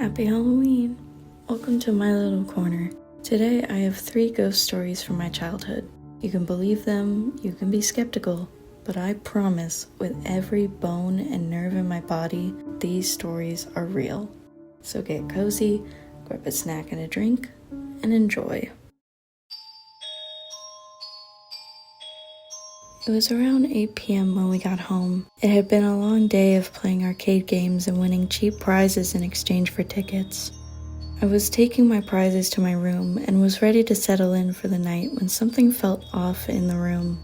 Happy Halloween! Welcome to my little corner. Today I have 3 ghost stories from my childhood. You can believe them, you can be skeptical, but I promise with every bone and nerve in my body, these stories are real. So get cozy, grab a snack and a drink, and enjoy. It was around 8 p.m. when we got home. It had been a long day of playing arcade games and winning cheap prizes in exchange for tickets. I was taking my prizes to my room and was ready to settle in for the night when something felt off in the room.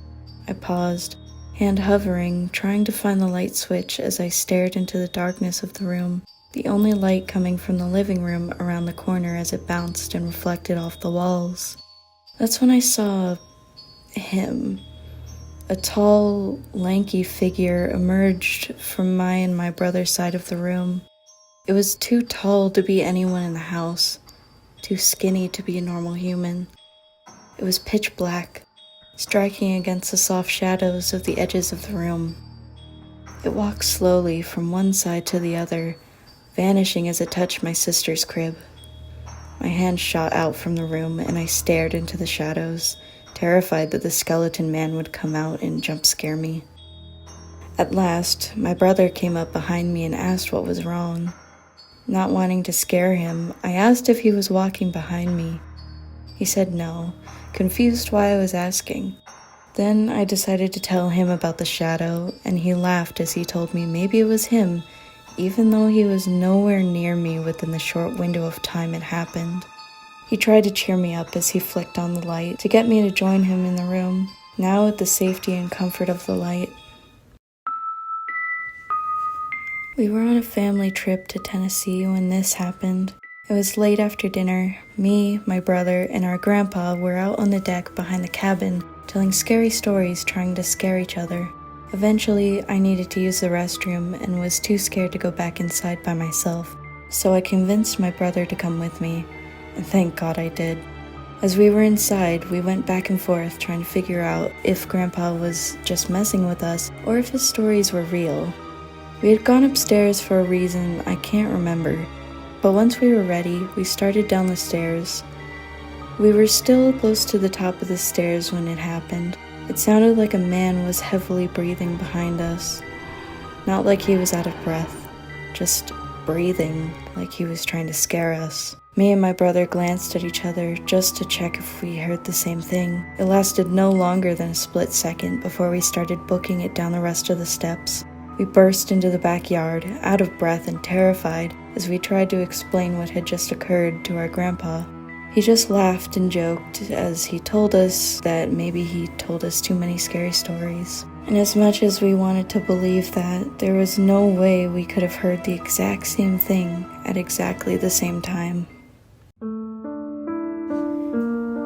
I paused, hand hovering, trying to find the light switch as I stared into the darkness of the room, the only light coming from the living room around the corner as it bounced and reflected off the walls. That's when I saw him. A tall, lanky figure emerged from my and my brother's side of the room. It was too tall to be anyone in the house, too skinny to be a normal human. It was pitch black, striking against the soft shadows of the edges of the room. It walked slowly from one side to the other, vanishing as it touched my sister's crib. My hand shot out from the room and I stared into the shadows, terrified that the skeleton man would come out and jump scare me. At last, my brother came up behind me and asked what was wrong. Not wanting to scare him, I asked if he was walking behind me. He said no, confused why I was asking. Then I decided to tell him about the shadow, and he laughed as he told me maybe it was him, even though he was nowhere near me within the short window of time it happened. He tried to cheer me up as he flicked on the light to get me to join him in the room, now with the safety and comfort of the light. We were on a family trip to Tennessee when this happened. It was late after dinner. Me, my brother, and our grandpa were out on the deck behind the cabin, telling scary stories trying to scare each other. Eventually, I needed to use the restroom and was too scared to go back inside by myself, so I convinced my brother to come with me. And thank God I did. As we were inside, we went back and forth trying to figure out if Grandpa was just messing with us or if his stories were real. We had gone upstairs for a reason I can't remember, but once we were ready, we started down the stairs. We were still close to the top of the stairs when it happened. It sounded like a man was heavily breathing behind us. Not like he was out of breath, just breathing like he was trying to scare us. Me and my brother glanced at each other just to check if we heard the same thing. It lasted no longer than a split second before we started booking it down the rest of the steps. We burst into the backyard, out of breath and terrified, as we tried to explain what had just occurred to our grandpa. He just laughed and joked as he told us that maybe he told us too many scary stories. And as much as we wanted to believe that, there was no way we could have heard the exact same thing at exactly the same time.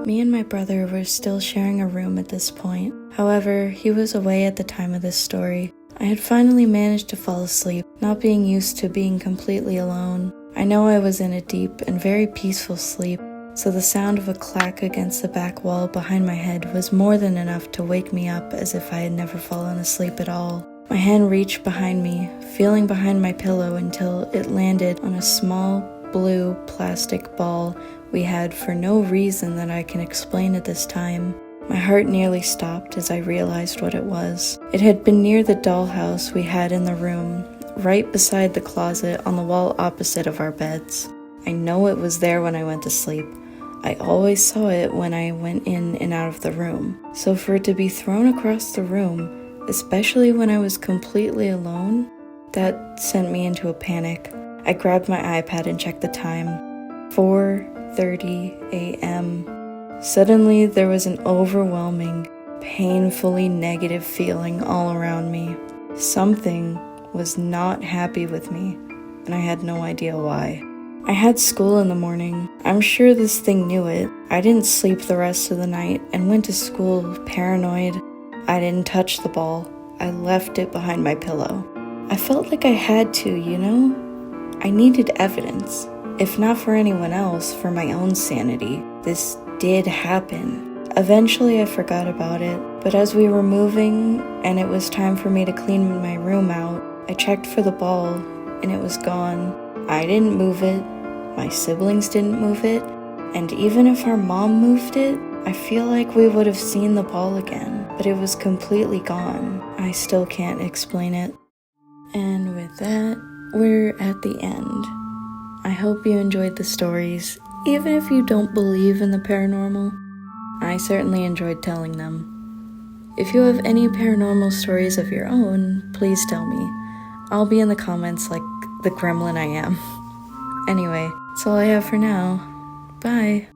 Me and my brother were still sharing a room at this point. However, he was away at the time of this story. I had finally managed to fall asleep, not being used to being completely alone. I know I was in a deep and very peaceful sleep, so the sound of a clack against the back wall behind my head was more than enough to wake me up as if I had never fallen asleep at all. My hand reached behind me, feeling behind my pillow until it landed on a small blue plastic ball we had for no reason that I can explain at this time. My heart nearly stopped as I realized what it was. It had been near the dollhouse we had in the room, right beside the closet on the wall opposite of our beds. I know it was there when I went to sleep. I always saw it when I went in and out of the room. So for it to be thrown across the room, especially when I was completely alone, that sent me into a panic. I grabbed my iPad and checked the time. 4:30 a.m. Suddenly, there was an overwhelming, painfully negative feeling all around me. Something was not happy with me, and I had no idea why. I had school in the morning. I'm sure this thing knew it. I didn't sleep the rest of the night and went to school paranoid. I didn't touch the ball. I left it behind my pillow. I felt like I had to, you know? I needed evidence. If not for anyone else, for my own sanity. This did happen. Eventually I forgot about it, but as we were moving and it was time for me to clean my room out, I checked for the ball and it was gone. I didn't move it, my siblings didn't move it, and even if our mom moved it, I feel like we would have seen the ball again, but it was completely gone. I still can't explain it. And with that, we're at the end. I hope you enjoyed the stories, even if you don't believe in the paranormal. I certainly enjoyed telling them. If you have any paranormal stories of your own, please tell me. I'll be in the comments like the gremlin I am. Anyway, that's all I have for now. Bye.